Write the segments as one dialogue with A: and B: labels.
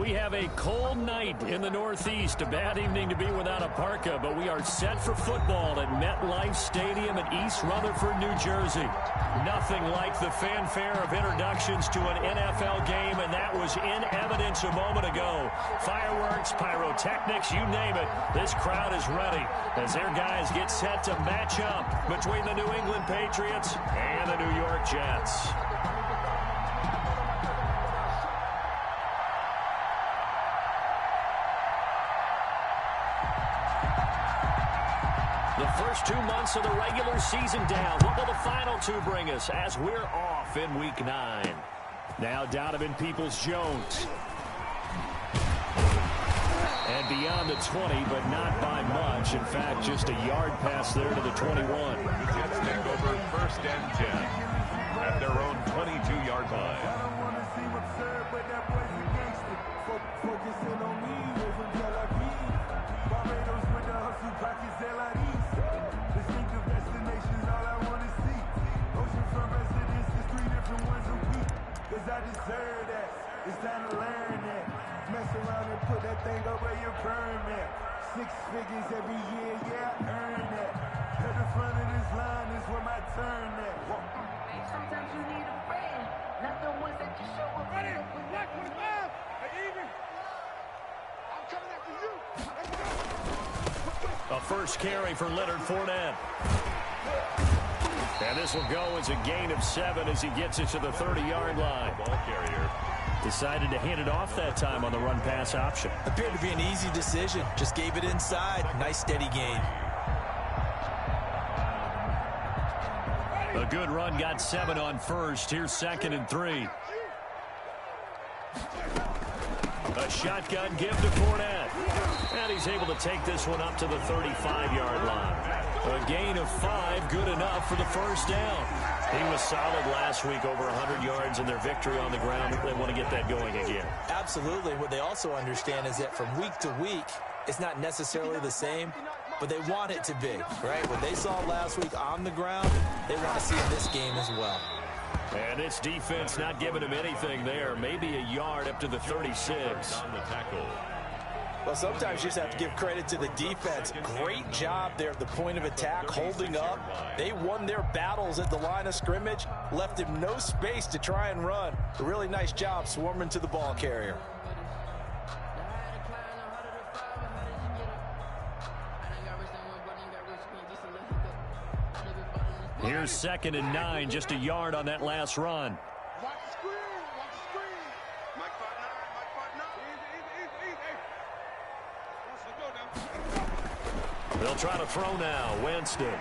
A: We have a cold night in the Northeast. A bad evening to be without a parka, but we are set for football at MetLife Stadium in East Rutherford, New Jersey. Nothing like the fanfare of introductions to an NFL game, and that was in evidence a moment ago. Fireworks, pyrotechnics, you name it. This crowd is ready as their guys get set to match up between the New England Patriots and the New York Jets. The first 2 months of the regular season down. What will the final two bring us as we're off in Week 9? Now Donovan Peoples-Jones. And beyond the 20, but not by much. In fact, just a yard pass there to the 21.
B: The Jets take over 1st and 10 at their own 22-yard line.
C: I deserve that. It's time to learn that. Mess around and put that thing up where you burn that. 6 figures every year, yeah, I earn that. At the front of this line is where my turn at.
D: Hey, sometimes you need a friend, not the ones that just show up.
E: Ready? Black 25. Hey, Evie. I'm coming after you. Let's go.
A: A first carry for Leonard Fournette. And this will go as a gain of 7 as he gets it to the 30-yard line.
B: Ball carrier
A: decided to hand it off that time on the run-pass option.
F: Appeared to be an easy decision. Just gave it inside. Nice, steady gain.
A: A good run got 7 on first. Here's 2nd and 3. A shotgun give to Fournette. And he's able to take this one up to the 35-yard line. A gain of 5, good enough for the first down. He was solid last week, over 100 yards in their victory on the ground. They want to get that going again.
F: Absolutely. What they also understand is that from week to week, it's not necessarily the same, but they want it to be, right? What they saw last week on the ground, they want to see in this game as well.
A: And this defense not giving him anything there. Maybe a yard up to the 36.
B: on the tackle.
F: Well, sometimes you just have to give credit to the defense. Great job there at the point of attack, holding up. They won their battles at the line of scrimmage, left him no space to try and run. A really nice job swarming to the ball carrier.
A: Here's 2nd and 9, just a yard on that last run.
E: Watch the screen. Watch the screen. Mike 5'9". Mike 5'9". Let's go now.
A: They'll try to throw now. Winston.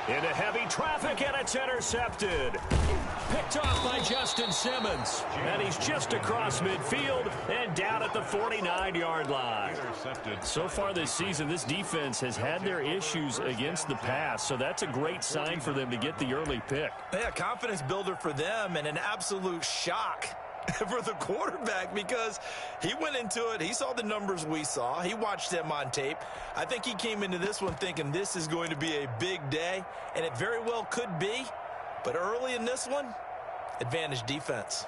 A: Into heavy traffic, and it's intercepted. Picked off by Justin Simmons. And he's just across midfield and down at the 49-yard line.
B: Intercepted.
A: So far this season, this defense has had their issues against the pass, so that's a great sign for them to get the early pick.
F: Yeah, confidence builder for them and an absolute shock for the quarterback because he went into it. He saw the numbers we saw. He watched them on tape. I think he came into this one thinking this is going to be a big day, and it very well could be. But early in this one, advantage defense.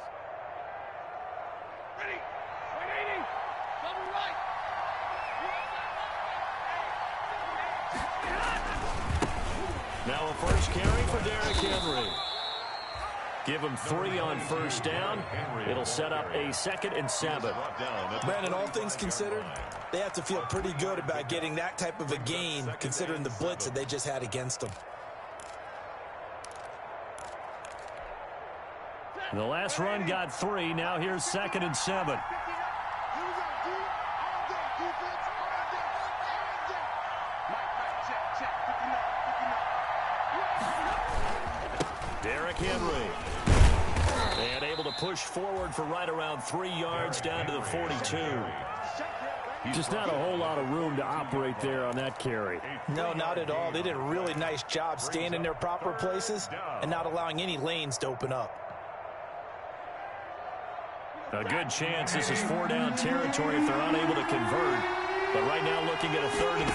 E: Ready. 180. Double right.
A: Now a first carry for Derrick Henry. Give him 3 on first down. It'll set up a 2nd and 7.
F: Brandon, all things considered, they have to feel pretty good about getting that type of a gain considering the blitz that they just had against them.
A: The last run got 3. Now here's 2nd and 7. Derrick Henry. And able to push forward for right around 3 yards down to the 42. Just not a whole lot of room to operate there on that carry.
F: No, not at all. They did a really nice job staying in their proper places and not allowing any lanes to open up.
A: A good chance this is 4-down territory if they're unable to convert. But right now looking at a 3rd and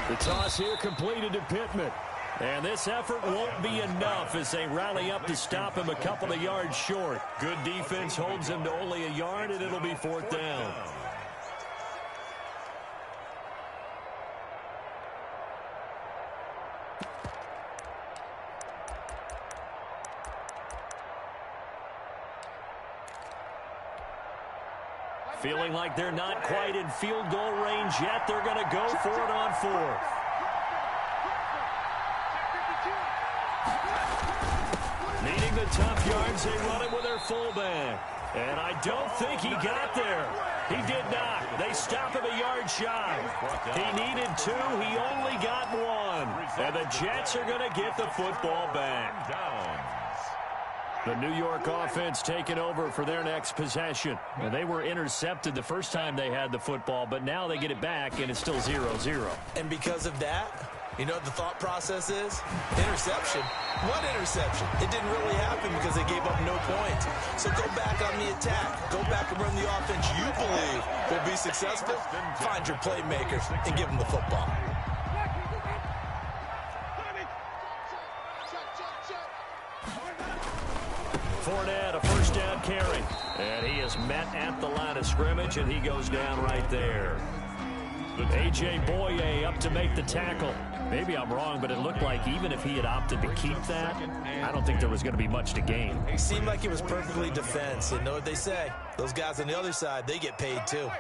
A: 3. The toss here completed to Pittman. And this effort won't be enough as they rally up to stop him a couple of yards short. Good defense holds him to only a yard, and it'll be 4th down. Feeling like they're not quite in field goal range yet, they're going to go for it on 4th. Needing the tough yards, they run it with their fullback. And I don't think he got there. He did not. They stop him a yard shy. He needed 2. He only got 1. And the Jets are going to get the football back. The New York offense taking over for their next possession. And they were intercepted the first time they had the football, but now they get it back, and it's still 0-0.
F: And because of that, you know what the thought process is? Interception. What interception? It didn't really happen because they gave up no points. So go back on the attack. Go back and run the offense you believe will be successful. Find your playmakers and give them the football.
A: Fournette, a first down carry. And he is met at the line of scrimmage, and he goes down right there. A.J. Boye up to make the tackle. Maybe I'm wrong, but it looked like even if he had opted to keep that, I don't think there was going to be much to gain.
F: It seemed like it was perfectly defense. And know what they say? Those guys on the other side, they get paid too.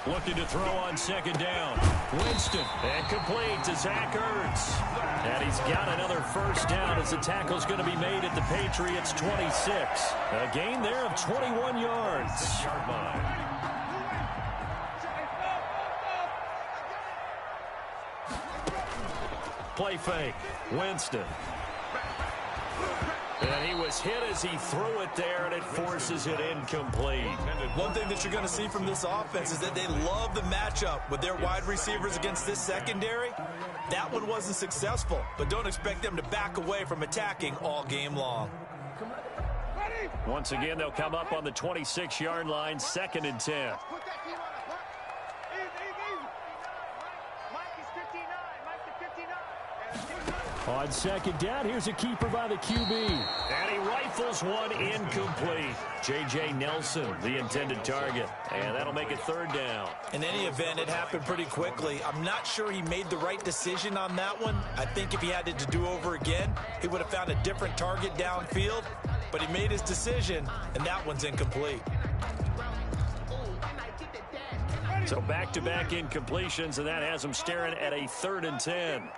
A: Looking to throw on 2nd down. Winston, and complete to Zach Ertz. And he's got another first down as the tackle's going to be made at the Patriots' 26. A gain there of 21 yards. Play fake. Winston. And he was hit as he threw it there, and it forces it incomplete.
F: One thing that you're going to see from this offense is that they love the matchup with their wide receivers against this secondary. That one wasn't successful, but don't expect them to back away from attacking all game long.
A: Once again, they'll come up on the 26-yard line, 2nd and 10. On 2nd down, here's a keeper by the QB. And he rifles one incomplete. J.J. Nelson, the intended target. And that'll make it 3rd down.
F: In any event, it happened pretty quickly. I'm not sure he made the right decision on that one. I think if he had it to do over again, he would have found a different target downfield. But he made his decision, and that one's incomplete.
A: So back-to-back incompletions, and that has him staring at a 3rd and 10.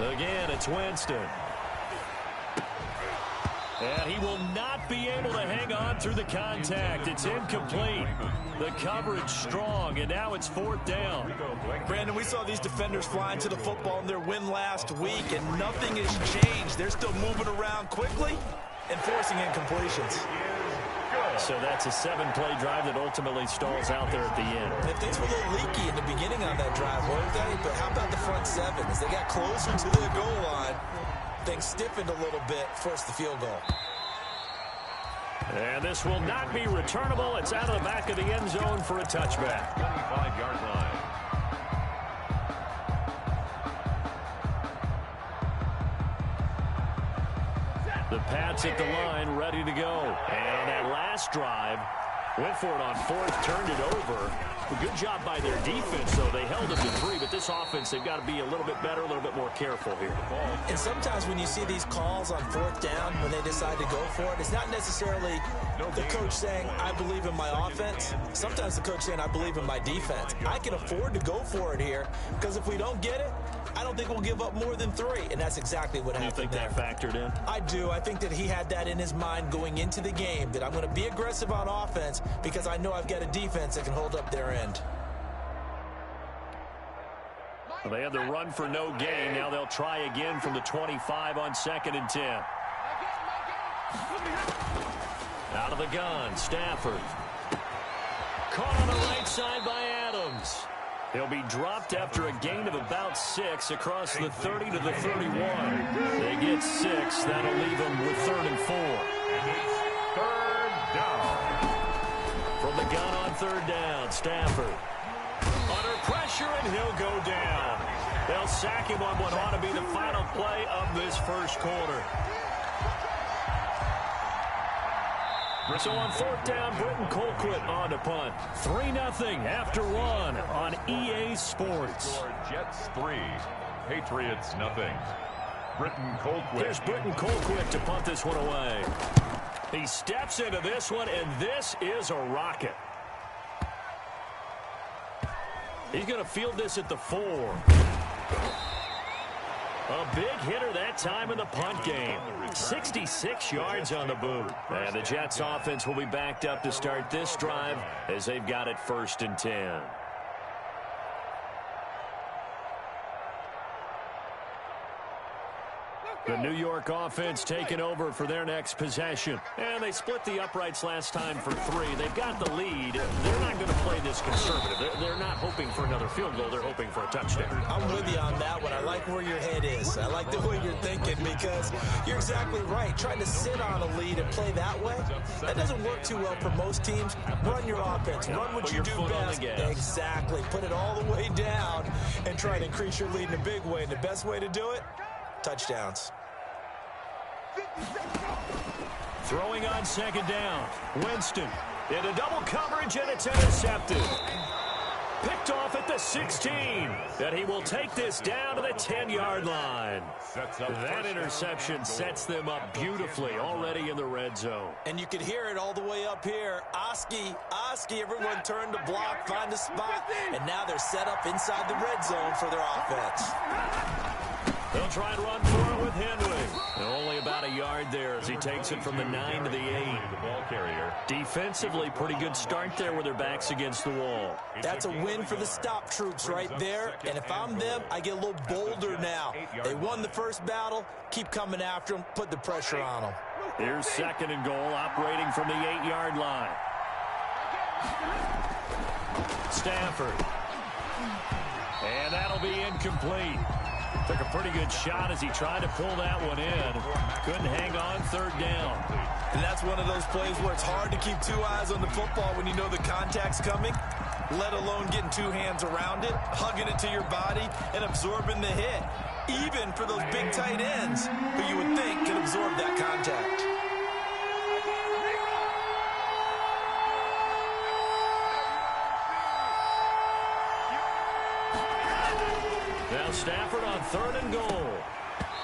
A: Again, it's Winston. And he will not be able to hang on through the contact. It's incomplete. The coverage strong, and now it's 4th down.
F: Brandon, we saw these defenders flying to the football in their win last week, and nothing has changed. They're still moving around quickly and forcing incompletions.
A: So that's a 7-play drive that ultimately stalls out there at the end.
F: And things were a little leaky in the beginning on that drive, weren't they? But how about the front 7? As they got closer to the goal line, things stiffened a little bit, forced the field goal.
A: And this will not be returnable. It's out of the back of the end zone for a touchback.
B: 25-yard line.
A: The Pats at the line, ready to go. And on that last drive, went for it on 4th, turned it over. A good job by their defense, though. They held them to 3, but this offense, they've got to be a little bit better, a little bit more careful here.
F: And sometimes when you see these calls on 4th down, when they decide to go for it, it's not necessarily the coach saying, I believe in my offense. Sometimes the coach saying, I believe in my defense. I can afford to go for it here, because if we don't get it, I don't think we'll give up more than 3, and that's exactly what happened.
A: You think that factored in?
F: I do. I think that he had that in his mind going into the game, that I'm going to be aggressive on offense because I know I've got a defense that can hold up their end.
A: Well, they had the run for no gain. Now they'll try again from the 25 on 2nd and 10. Out of the gun, Stafford. Caught on the right side by Adams. He'll be dropped after a gain of about 6 across the 30 to the 31. They get 6. That'll leave them with 3rd and 4.
B: third down.
A: From the gun on third down, Stafford. Under pressure, and he'll go down. They'll sack him on what ought to be the final play of this first quarter. So on fourth down, Britton Colquitt on to punt. 3-0 after one on EA Sports.
B: Jets 3, Patriots nothing. Britton Colquitt.
A: Here's Britton Colquitt to punt this one away. He steps into this one, and this is a rocket. He's going to field this at the 4. A big hitter that time in the punt game. 66 yards on the boot. And the Jets offense will be backed up to start this drive as they've got it 1st and 10. The New York offense taking over for their next possession. And they split the uprights last time for 3. They've got the lead. They're not going to play this conservative. They're not hoping for another field goal. They're hoping for a touchdown.
F: I'm with you on that one. I like where your head is. I like the way you're thinking because you're exactly right. Trying to sit on a lead and play that way, that doesn't work too well for most teams. Run your offense. Run what you do best. Exactly. Put it all the way down and try to increase your lead in a big way. And the best way to do it, touchdowns.
A: Throwing on second down. Winston into double coverage, and it's intercepted. Picked off at the 16. And he will take this down to the 10-yard line. That interception sets them up beautifully already in the red zone.
F: And you can hear it all the way up here. Oski, everyone turned to block, find a spot, and now they're set up inside the red zone for their offense.
A: They'll try and run for it with Henry. And only about a yard there as he takes it from the 9 to the 8.
B: The ball carrier.
A: Defensively, pretty good start there with their backs against the wall.
F: That's a win for the stop troops right there. And if I'm them, I get a little bolder now. They won the first battle. Keep coming after them. Put the pressure on them.
A: Here's 2nd and goal, operating from the 8-yard line. Stafford. And that'll be incomplete. Took a pretty good shot as he tried to pull that one in. Couldn't hang on, 3rd down.
F: And that's one of those plays where it's hard to keep 2 eyes on the football when you know the contact's coming, let alone getting 2 hands around it, hugging it to your body, and absorbing the hit. Even for those big tight ends who you would think could absorb that contact.
A: Now Stafford on 3rd and goal.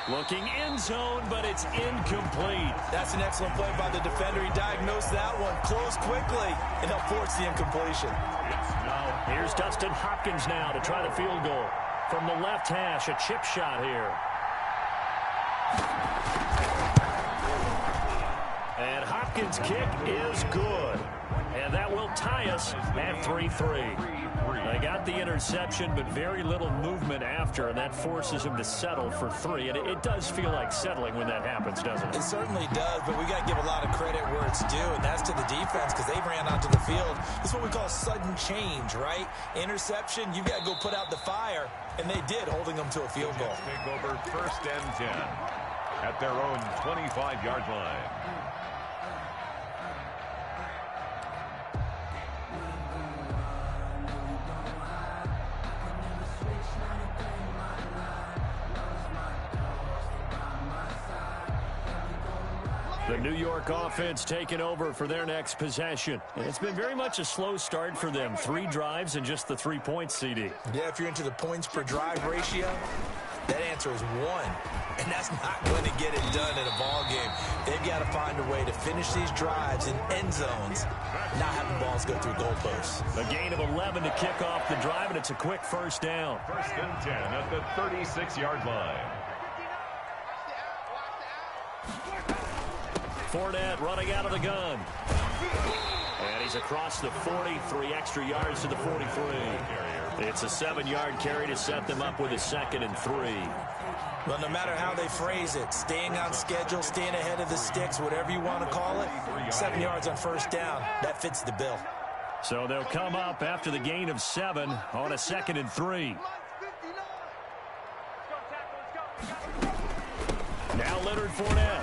A: Looking end zone, but it's incomplete.
F: That's an excellent play by the defender. He diagnosed that one, closed quickly, and helped force the incompletion.
A: Here's Dustin Hopkins now to try the field goal. From the left hash, a chip shot here. And Hopkins' kick is good. And that will tie us at 3-3. They got the interception, but very little movement after, and that forces him to settle for 3. And it does feel like settling when that happens, doesn't it?
F: It certainly does, but we got to give a lot of credit where it's due, and that's to the defense because they ran onto the field. This is what we call sudden change, right? Interception, you've got to go put out the fire, and they did, holding them to a field goal.
B: Take over 1st and 10 at their own 25-yard line.
A: The New York offense taking over for their next possession. And it's been very much a slow start for them. 3 drives and just the 3 points, CD.
F: Yeah, if you're into the points per drive ratio, that answer is 1. And that's not going to get it done in a ball game. They've got to find a way to finish these drives in end zones, not having balls go through goalposts.
A: A gain of 11 to kick off the drive, and it's a quick 1st down.
B: 1st and 10 at the 36-yard line.
A: Fournette running out of the gun. And he's across the 40, 3 extra yards to the 43. It's a 7-yard carry to set them up with a 2nd and 3.
F: Well, no matter how they phrase it, staying on schedule, staying ahead of the sticks, whatever you want to call it, 7 yards on 1st down, that fits the bill.
A: So they'll come up after the gain of 7 on a 2nd and 3. Now Leonard Fournette.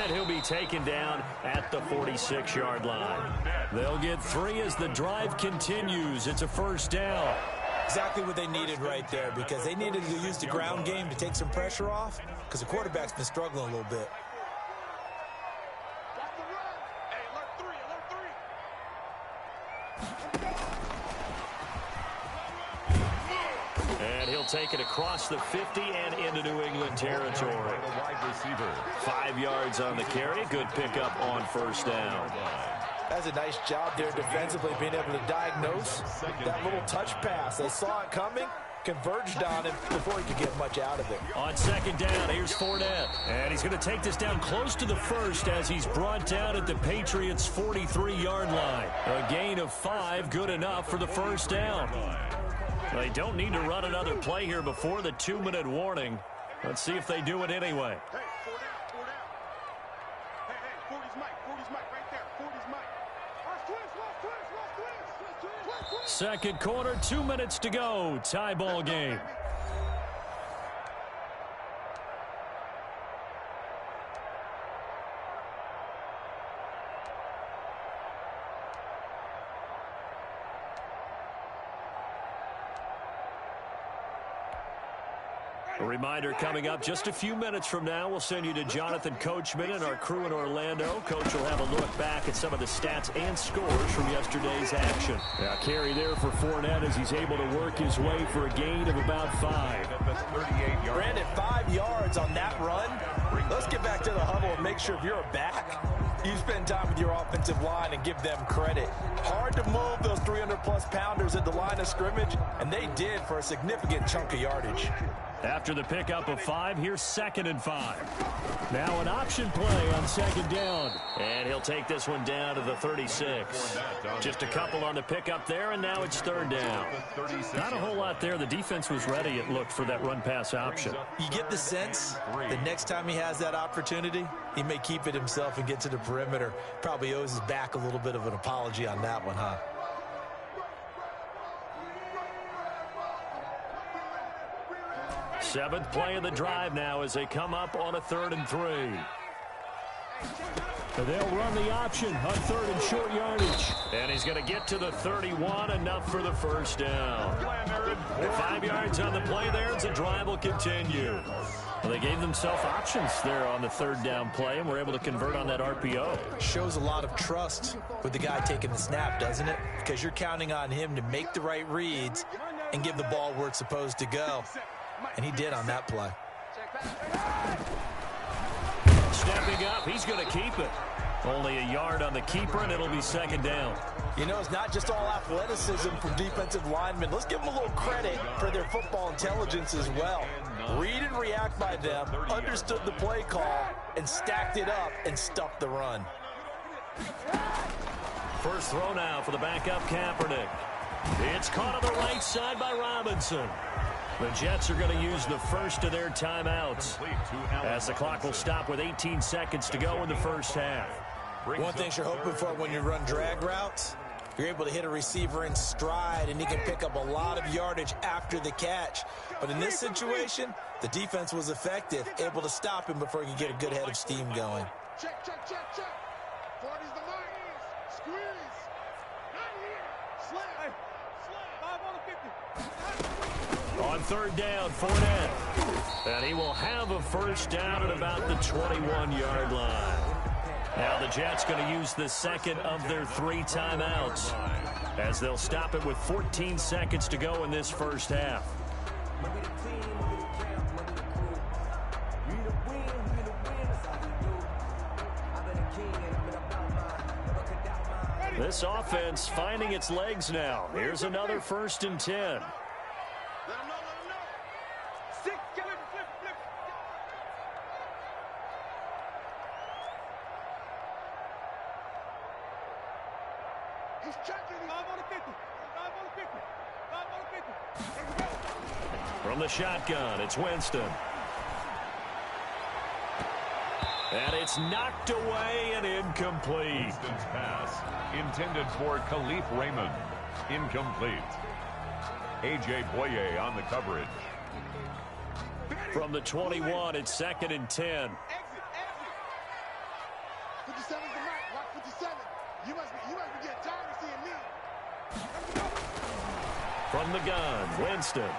A: And he'll be taken down at the 46-yard line. They'll get 3 as the drive continues. It's a first down.
F: Exactly what they needed right there, because they needed to use the ground game to take some pressure off, because the quarterback's been struggling a little bit.
A: And he'll take it across the 50 and into New England territory. 5 yards on the carry. Good pickup on first down.
F: That's a nice job there defensively, being able to diagnose that little touch pass. They saw it coming, converged on him before he could get much out of it.
A: On second down, here's Fournette. And he's going to take this down close to the first as he's brought down at the Patriots' 43-yard line. A gain of 5, good enough for the first down. They don't need to run another play here before the 2-minute warning. Let's see if they do it anyway.
E: Hey, 4 down. Hey, 40's Mike right there. 40's Mike. Twist.
A: Second quarter, 2 minutes to go. Tie ball game. A reminder coming up just a few minutes from now, we'll send you to Jonathan Coachman and our crew in Orlando. Coach will have a look back at some of the stats and scores from yesterday's action. Now carry there for Fournette as he's able to work his way for a gain of about 5.
F: Brandon, 5 yards on that run. Let's get back to the huddle and make sure if you're a back, you spend time with your offensive line and give them credit. Hard to move those 300-plus pounders at the line of scrimmage, and they did for a significant chunk of yardage.
A: After the pickup of 5, here's 2nd and 5. Now an option play on second down. And he'll take this one down to the 36. Just a couple on the pickup there, and now it's 3rd down. Not a whole lot there. The defense was ready, it looked, for that run-pass option.
F: You get the sense the next time he has that opportunity, he may keep it himself and get to the perimeter. Probably owes his back a little bit of an apology on that one, huh?
A: Seventh play of the drive now as they come up on a 3rd and 3. And they'll run the option on 3rd and short yardage. And he's going to get to the 31, enough for the first down. And 5 yards on the play there as the drive will continue. Well, they gave themselves options there on the 3rd down play and were able to convert on that RPO.
F: Shows a lot of trust with the guy taking the snap, doesn't it? Because you're counting on him to make the right reads and give the ball where it's supposed to go. And he did on that play.
A: Stepping up, he's going to keep it. Only a yard on the keeper, and it'll be 2nd down.
F: You know, it's not just all athleticism from defensive linemen. Let's give them a little credit for their football intelligence as well. Read and react by them, understood the play call, and stacked it up and stuffed the run.
A: First throw now for the backup Kaepernick. It's caught on the right side by Robinson. The Jets are going to use the first of their timeouts as the clock will stop with 18 seconds to go in the first half.
F: One thing you're hoping for when you run drag routes, you're able to hit a receiver in stride, and he can pick up a lot of yardage after the catch. But in this situation, the defense was effective, able to stop him before he could get a good head of steam going.
E: Check. 40's the mark. Squeeze. Not here. Slam. 5 on the 50.
A: On 3rd down, Fournette. And he will have a first down at about the 21-yard line. Now the Jets going to use the second of their 3 timeouts as they'll stop it with 14 seconds to go in this first half. This offense finding its legs now. Here's another 1st and 10.
E: Let him know. 6, get him, flip. He's checking. 5 on the 50. 5 on the 50. 5 on the 50.
A: From the shotgun, it's Winston. And it's knocked away and incomplete.
B: Winston's pass intended for Khalif Raymond. Incomplete. A.J. Boye on the coverage.
A: From the 21, it's 2nd and 10.
E: 57's the mark. Watch 57. You must be getting tired of seeing me.
A: From the gun, Winston.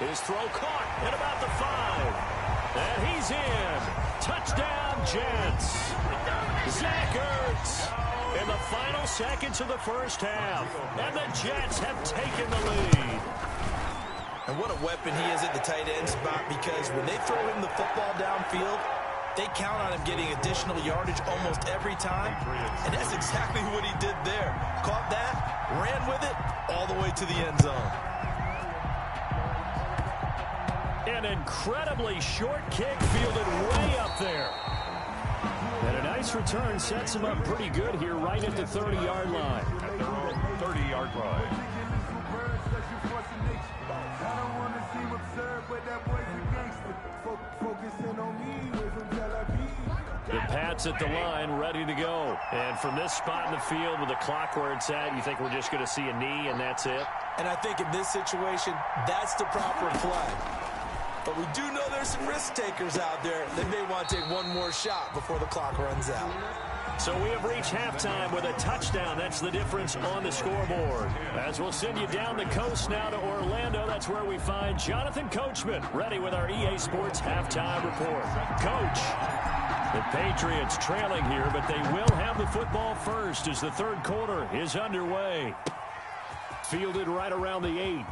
A: His throw caught at about the 5. And he's in. Touchdown, Jets. Zach Ertz in the final seconds of the first half. And the Jets have taken the lead.
F: And what a weapon he is at the tight end spot, because when they throw him the football downfield, they count on him getting additional yardage almost every time. And that's exactly what he did there. Caught that, ran with it, all the way to the end zone.
A: An incredibly short kick fielded way up there. And a nice return sets him up pretty good here right at the 30-yard line.
B: At their own 30-yard line.
A: The Pats at the line, ready to go. And from this spot in the field with the clock where it's at, you think we're just going to see a knee and that's it?
F: And I think in this situation, that's the proper play. But we do know there's some risk takers out there that may want to take one more shot before the clock runs out.
A: So we have reached halftime with a touchdown. That's the difference on the scoreboard. As we'll send you down the coast now to Orlando, that's where we find Jonathan Coachman, ready with our EA Sports halftime report. Coach, the Patriots trailing here, but they will have the football first as the third quarter is underway. Fielded right around the 8.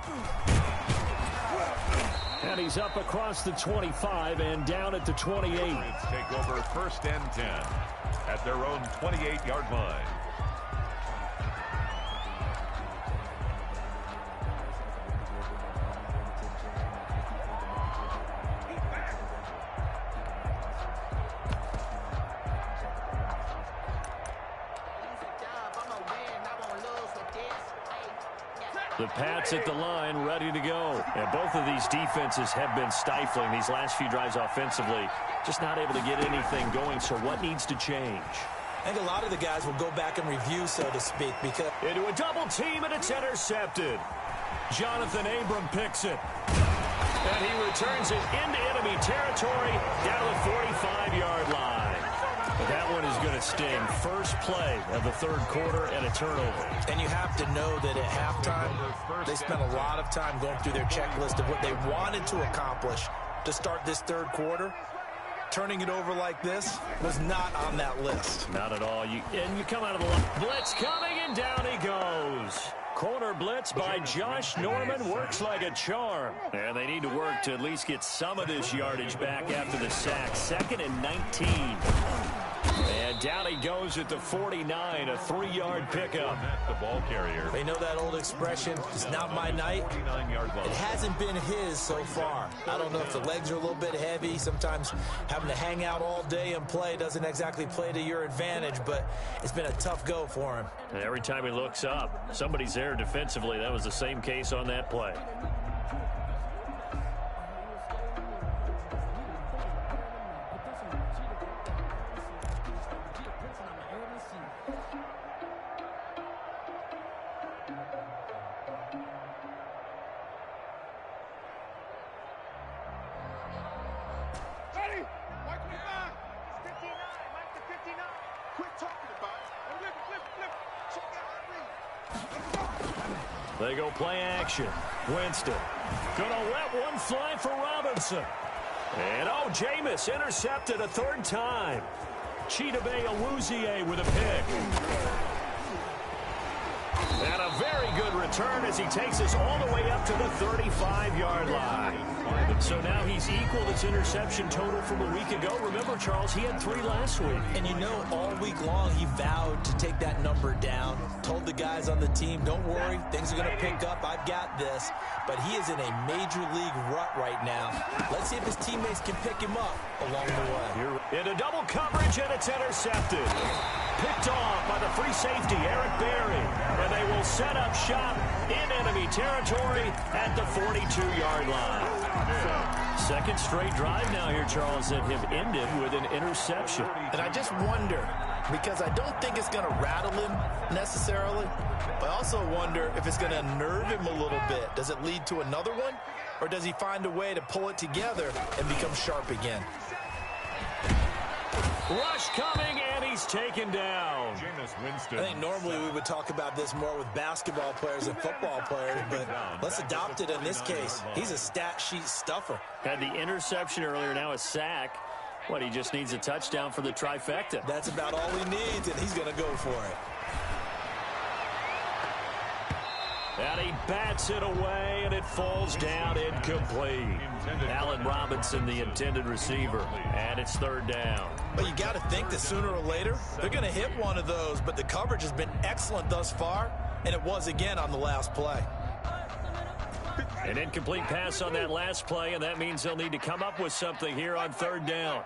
A: And he's up across the 25 and down at the 28.
B: Take over 1st and 10 at their own 28-yard line.
A: The Pats at the line, ready to go. And both of these defenses have been stifling these last few drives offensively. Just not able to get anything going, so what needs to change?
F: I think a lot of the guys will go back and review, so to speak, because...
A: Into a double team, and it's intercepted. Jonathan Abram picks it. And he returns it into enemy territory down to the 45-yard line. But that one is going to sting. First play of the third quarter and a turnover.
F: And you have to know that at halftime, they spent a lot of time going through their checklist of what they wanted to accomplish to start this third quarter. Turning it over like this was not on that list.
A: Not at all. You come out of the blitz coming, and down he goes. Corner blitz by Josh Norman works like a charm. And they need to work to at least get some of this yardage back after the sack. 2nd and 19. And down he goes at the 49, a 3-yard pickup.
B: The ball carrier.
F: They know that old expression, it's not my night. It hasn't been his so far. I don't know if the legs are a little bit heavy. Sometimes having to hang out all day and play doesn't exactly play to your advantage, but it's been a tough go for him.
A: And every time he looks up, somebody's there defensively. That was the same case on that play. They go play action. Winston gonna let one fly for Robinson. And Jameis intercepted a 3rd time. Chidobe Awuzie with a pick. And a very good return as he takes us all the way up to the 35-yard line. So now he's equaled his interception total from a week ago. Remember, Charles, he had 3 last week.
F: And you know, all week long he vowed to take that number down. Told the guys on the team, don't worry, things are going to pick up. I've got this. But he is in a major league rut right now. Let's see if his teammates can pick him up along the way.
A: Into double coverage, and it's intercepted. Picked off by the free safety, Eric Berry. And they will set up shop in enemy territory at the 42-yard line. Second straight drive now here, Charles, that have ended with an interception.
F: And I just wonder, because I don't think it's going to rattle him necessarily, but I also wonder if it's going to unnerve him a little bit. Does it lead to another one? or does he find a way to pull it together and become sharp again?
A: Rush coming, and he's taken down.
F: I think normally we would talk about this more with basketball players and football players, but let's adopt it in this case. He's a stat sheet stuffer.
A: Had the interception earlier, now a sack. What, he just needs a touchdown for the trifecta.
F: That's about all he needs, and he's going to go for it.
A: And he bats it away, and it falls down incomplete. Allen Robinson, the intended receiver, and it's third down.
F: But you got to think that sooner or later, they're going to hit one of those, but the coverage has been excellent thus far, and it was again on the last play.
A: An incomplete pass on that last play, and that means they'll need to come up with something here on third down.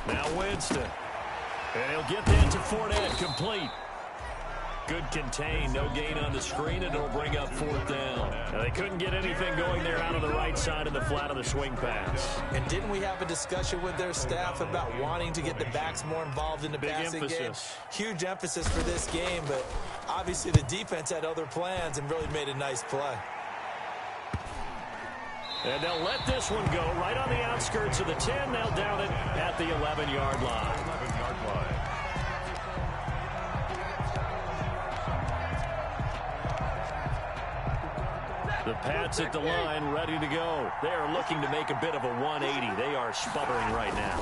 A: Now Winston. And he'll get that to Fournette, complete. Good contain, no gain on the screen, and it'll bring up fourth down. Now, they couldn't get anything going there out of the right side of the flat of the swing pass.
F: And didn't we have a discussion with their staff about wanting to get the backs more involved in the passing game? Huge emphasis for this game, but obviously the defense had other plans and really made a nice play.
A: And they'll let this one go right on the outskirts of the 10. They'll down it at the 11-yard line.
B: 11-yard line.
A: The Pats at the line, ready to go. They are looking to make a bit of a 180. They are sputtering right now.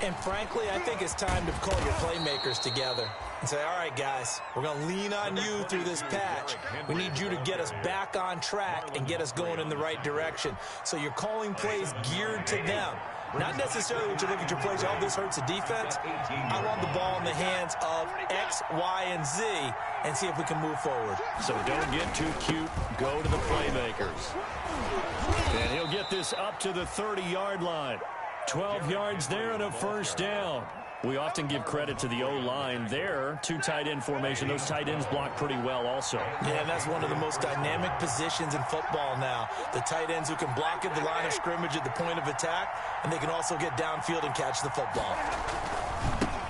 F: And frankly, I think it's time to call your playmakers together and say, all right, guys, we're going to lean on you through this patch. We need you to get us back on track and get us going in the right direction. So you're calling plays geared to them. Not necessarily when you look at your plays, oh, this hurts the defense. I want the ball in the hands of X, Y, and Z and see if we can move forward.
A: So don't get too cute. Go to the playmakers. And he'll get this up to the 30-yard line. 12 yards there and a first down. We often give credit to the O-line there. Two tight end formation. Those tight ends block pretty well also.
F: Yeah, and that's one of the most dynamic positions in football now. The tight ends who can block at the line of scrimmage at the point of attack, and they can also get downfield and catch the football.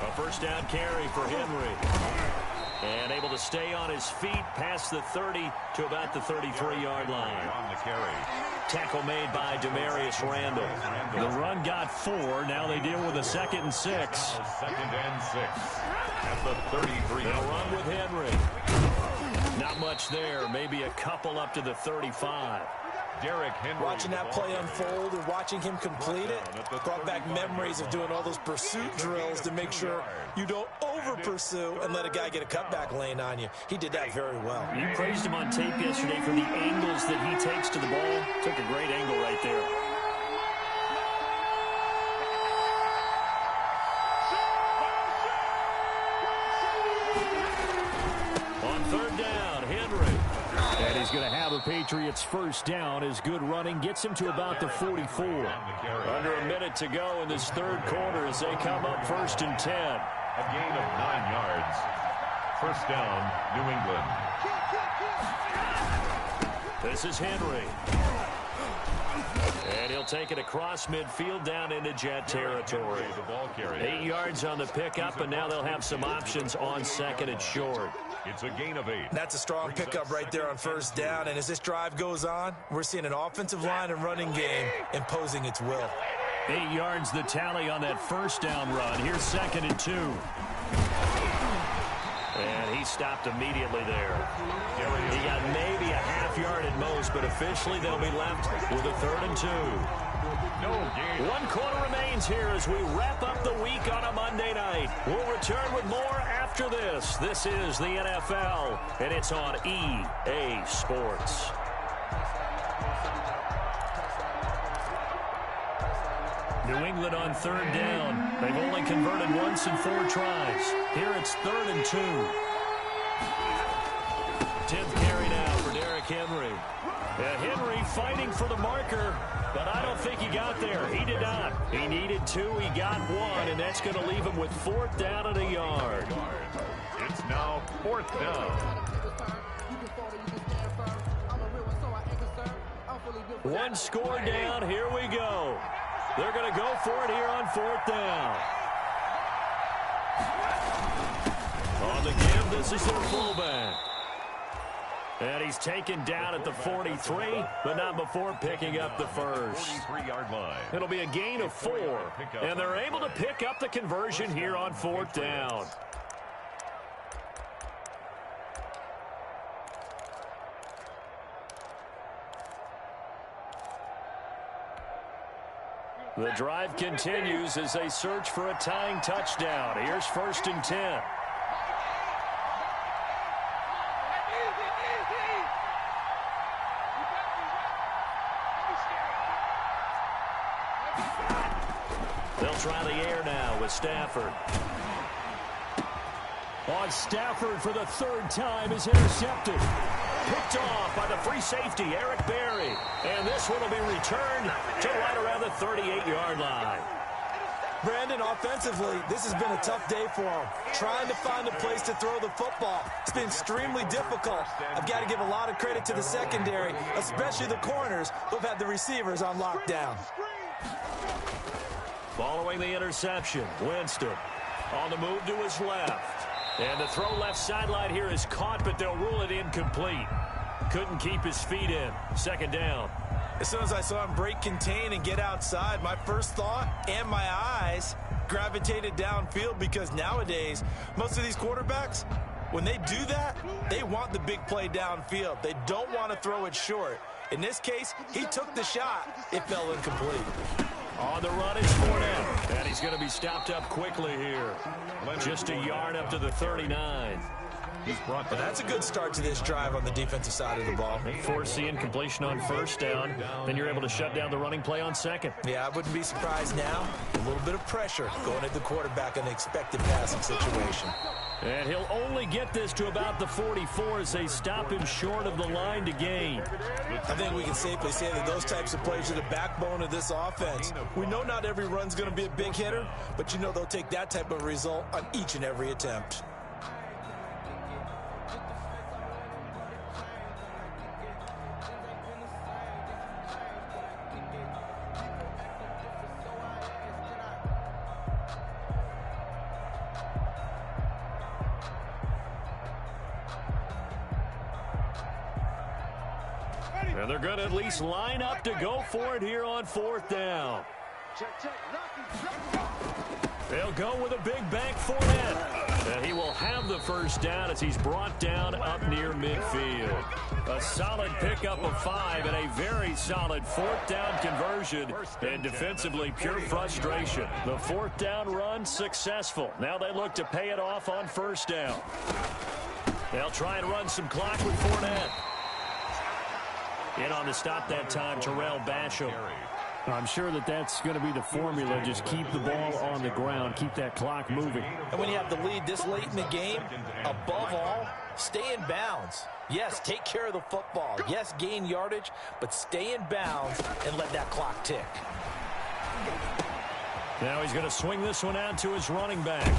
A: A first down carry for Henry. And able to stay on his feet past the 30 to about the 33-yard line.
B: On the carry.
A: Tackle made by Demarius Randall. The run got 4. Now they deal with a 2nd and 6.
B: Second and 6 at the 33.
A: They'll run with Henry. Not much there. Maybe a couple up to the 35.
B: Derrick Henry.
F: Watching that play unfold and watching him complete it brought back memories of doing all those pursuit drills to make sure you don't over-pursue and let a guy get a cutback lane on you. He did that very well.
A: You praised him on tape yesterday for the angles that he takes to the ball. Took a great angle right there. On third down, Henry. And he's going to have a Patriots first down. His good running gets him to about the 44. Under a minute to go in this third quarter as they come up 1st and 10.
B: A gain of 9 yards. First down, New England.
A: This is Henry. And he'll take it across midfield down into Jet territory. 8 yards on the pickup, and now they'll have some options on 2nd and short.
B: It's a gain of 8.
F: That's a strong pickup right there on first down. And as this drive goes on, we're seeing an offensive line and running game imposing its will.
A: 8 yards the tally on that first down run. Here's 2nd and 2. And he stopped immediately there. He got maybe a half yard at most, but officially they'll be left with a 3rd and 2.
B: No gain.
A: 1 quarter remains here as we wrap up the week on a Monday night. We'll return with more after this. This is the NFL, and it's on EA Sports. New England on 3rd down. They've only converted once in 4 tries. Here it's 3rd and 2. 10th carry now for Derrick Henry. Henry fighting for the marker, but I don't think he got there. He did not. He needed 2. He got 1, and that's going to leave him with 4th down and a yard.
B: It's now 4th down.
A: 1 score down. Here we go. They're going to go for it here on 4th down. On the give, this is their fullback. And he's taken down at the 43, but not before picking up the first.
B: 43-yard line.
A: It'll be a gain of 4, and they're able to pick up the conversion here on 4th down. The drive continues as they search for a tying touchdown. Here's 1st and 10. They'll try the air now with Stafford. On Stafford for the 3rd time is intercepted. Picked off by the free safety, Eric Berry. And this one will be returned to right around the 38-yard line.
F: Brandon, offensively, this has been a tough day for him. Trying to find a place to throw the football. It's been extremely difficult. I've got to give a lot of credit to the secondary, especially the corners who have had the receivers on lockdown.
A: Following the interception, Winston on the move to his left. And the throw left sideline here is caught, but they'll rule it incomplete. Couldn't keep his feet in. 2nd down.
F: As soon as I saw him break contain and get outside, my first thought and my eyes gravitated downfield, because nowadays, most of these quarterbacks, when they do that, they want the big play downfield. They don't want to throw it short. In this case, he took the shot. It fell incomplete.
A: On the run is Fournette, and he's going to be stopped up quickly here. Just a yard up to the 39.
F: But that's a good start to this drive on the defensive side of the ball.
A: They force the incompletion on 1st down. Then you're able to shut down the running play on 2nd.
F: Yeah, I wouldn't be surprised now. A little bit of pressure going at the quarterback in the expected passing situation.
A: And he'll only get this to about the 44 as they stop him short of the line to gain.
F: I think we can safely say that those types of plays are the backbone of this offense. We know not every run's going to be a big hitter, but you know they'll take that type of result on each and every attempt.
A: And they're going to at least line up to go for it here on 4th down. They'll go with a big bank Fournette. And he will have the 1st down as he's brought down up near midfield. A solid pickup of 5 and a very solid 4th down conversion. And defensively, pure frustration. The 4th down run successful. Now they look to pay it off on 1st down. They'll try and run some clock with Fournette. In on the stop that time, Terrell Basham. I'm sure that's going to be the formula. Just keep the ball on the ground. Keep that clock moving.
F: And when you have the lead this late in the game, above all, stay in bounds. Yes, take care of the football. Yes, gain yardage, but stay in bounds and let that clock tick.
A: Now he's going to swing this one out to his running back.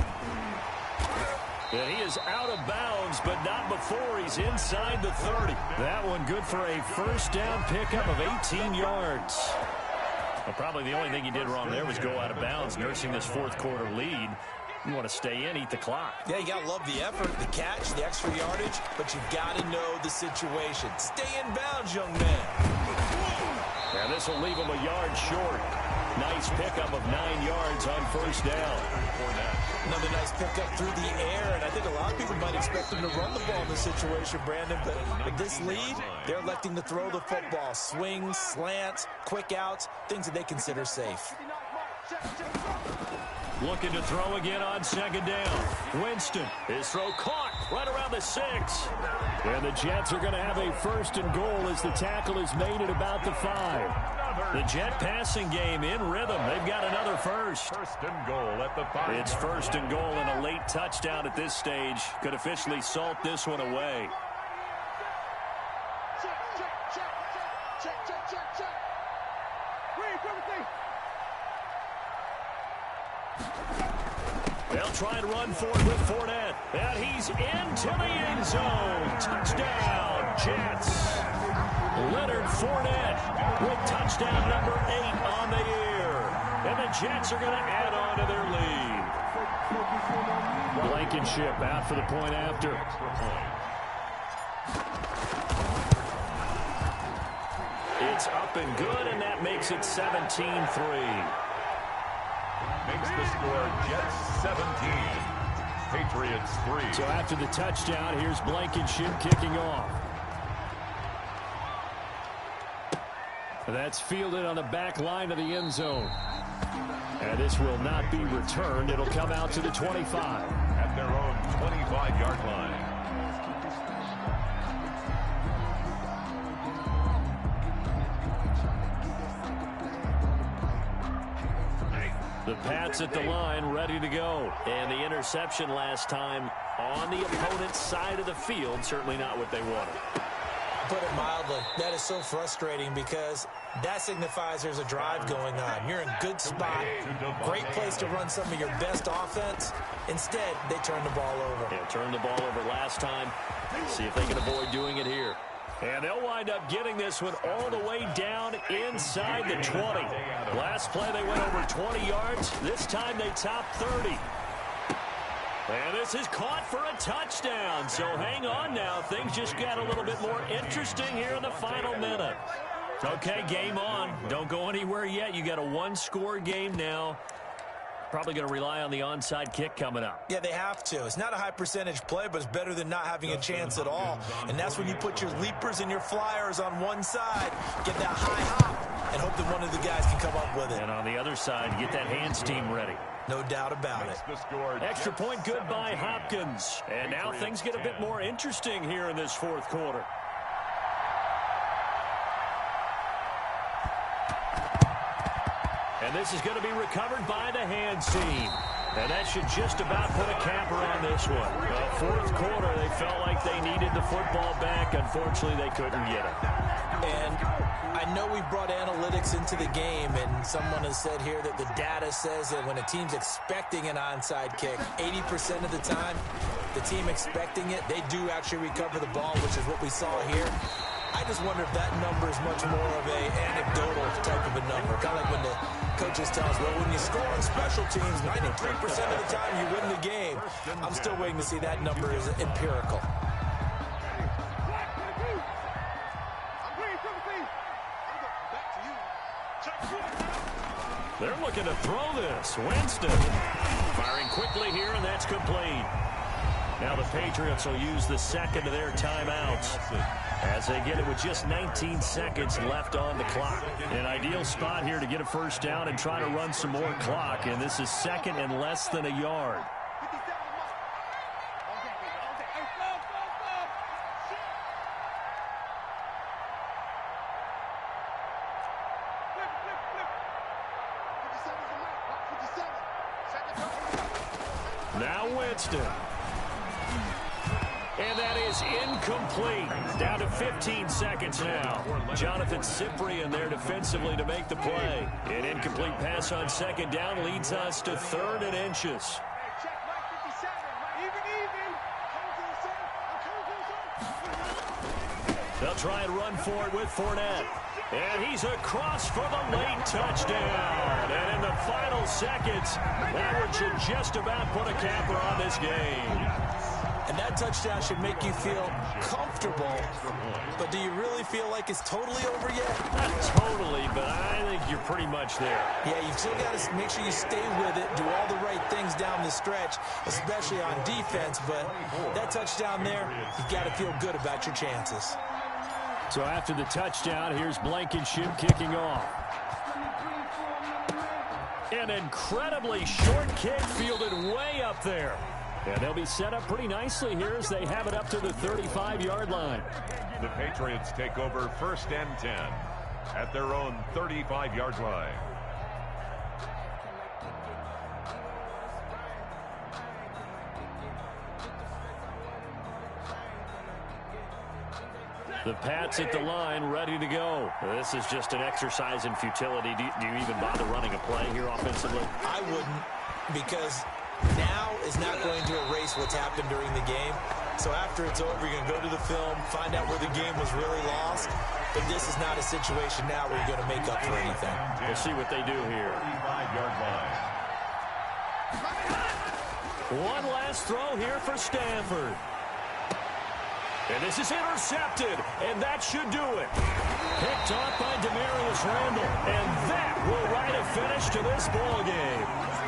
A: And he is out of bounds, but not before he's inside the 30. That one good for a 1st down pickup of 18 yards. Well, probably the only thing he did wrong there was go out of bounds, nursing this 4th quarter lead. You want to stay in, eat the clock.
F: Yeah, you got to love the effort, the catch, the extra yardage, but you got to know the situation. Stay in bounds, young man.
A: And this will leave him a yard short. Nice pickup of 9 yards on 1st down.
F: Another nice pickup through the air, and I think a lot of people might expect him to run the ball in this situation, Brandon, but with this lead, they're electing to throw the football. Swings, slants, quick outs, things that they consider safe.
A: Looking to throw again on 2nd down. Winston, his throw caught right around the 6. And the Jets are going to have a 1st and goal as the tackle is made at about the 5. The Jet passing game in rhythm. They've got another 1st.
B: 1st and goal at the 5.
A: It's 1st and goal and a late touchdown at this stage. Could officially salt this one away. They'll try and run for it with Fournette. And he's into the end zone. Touchdown, Jets. Leonard Fournette with touchdown number 8 on the year. And the Jets are going to add on to their lead. Blankenship out for the point after. It's up and good, and that makes it 17-3.
B: Makes the score Jets 17, Patriots 3.
A: So after the touchdown, here's Blankenship kicking off. That's fielded on the back line of the end zone. And this will not be returned. It'll come out to the 25.
B: At their own 25-yard line.
A: The Pats at the line, ready to go. And the interception last time on the opponent's side of the field, certainly not what they wanted.
F: Put it mildly, that is so frustrating because that signifies there's a drive going on. You're in a good spot, great place to run some of your best offense. Instead, they turn the ball over.
A: Yeah, turned the ball over last time. See if they can avoid doing it here. And they'll wind up getting this one all the way down inside the 20. Last play, they went over 20 yards. This time, they topped 30. And this is caught for a touchdown. So hang on now. Things just got a little bit more interesting here in the final minute. Okay, game on. Don't go anywhere yet. You got a one-score game now. Probably going to rely on the onside kick coming up.
F: Yeah, they have to. It's not a high percentage play, but it's better than not having a chance at all. And that's when you put your leapers and your flyers on one side, get that high hop, and hope that one of the guys can come up with it.
A: And on the other side, get that hands team ready.
F: No doubt about it.
A: Extra point good by Hopkins. And now things get a bit more interesting here in this fourth quarter. And this is going to be recovered by the hands team. And that should just about put a capper on this one. Fourth quarter, they felt like they needed the football back. Unfortunately, they couldn't get it.
F: And I know we brought analytics into the game, and someone has said here that the data says that when a team's expecting an onside kick, 80% of the time, the team expecting it, they do actually recover the ball, which is what we saw here. I just wonder if that number is much more of a anecdotal type of a number. Kind of like when the coaches tell us, well, when you score on special teams, 93% of the time you win the game. I'm still waiting to see that number is empirical.
A: They're looking to throw this. Winston firing quickly here, and that's complete. Now the Patriots will use the second of their timeouts as they get it with just 19 seconds left on the clock. An ideal spot here to get a first down and try to run some more clock, and this is second and less than a yard. Now Winston. And that is incomplete. Down to 15 seconds now. Jonathan Cyprien there defensively to make the play. An incomplete pass on second down leads us to 3rd and inches. They'll try and run for it with Fournette. And he's across for the late touchdown. And in the final seconds, that should just about put a capper on this game.
F: And that touchdown should make you feel comfortable. But do you really feel like it's totally over yet?
A: Not totally, but I think you're pretty much there.
F: Yeah, you've still got to make sure you stay with it, do all the right things down the stretch, especially on defense. But that touchdown there, you've got to feel good about your chances.
A: So after the touchdown, here's Blankenship kicking off. An incredibly short kick fielded way up there. And they'll be set up pretty nicely here as they have it up to the 35-yard line.
B: The Patriots take over 1st and 10 at their own 35-yard line.
A: The Pats at the line, ready to go. This is just an exercise in futility. Do you even bother running a play here offensively?
F: I wouldn't, because now is not going to erase what's happened during the game. So after it's over, you're going to go to the film, find out where the game was really lost. But this is not a situation now where you're going to make up for anything.
A: We'll see what they do here.
B: 35-yard line.
A: One last throw here for Stanford. And this is intercepted, and that should do it. Picked off by Demarius Randall. And that will write a finish to this ball game.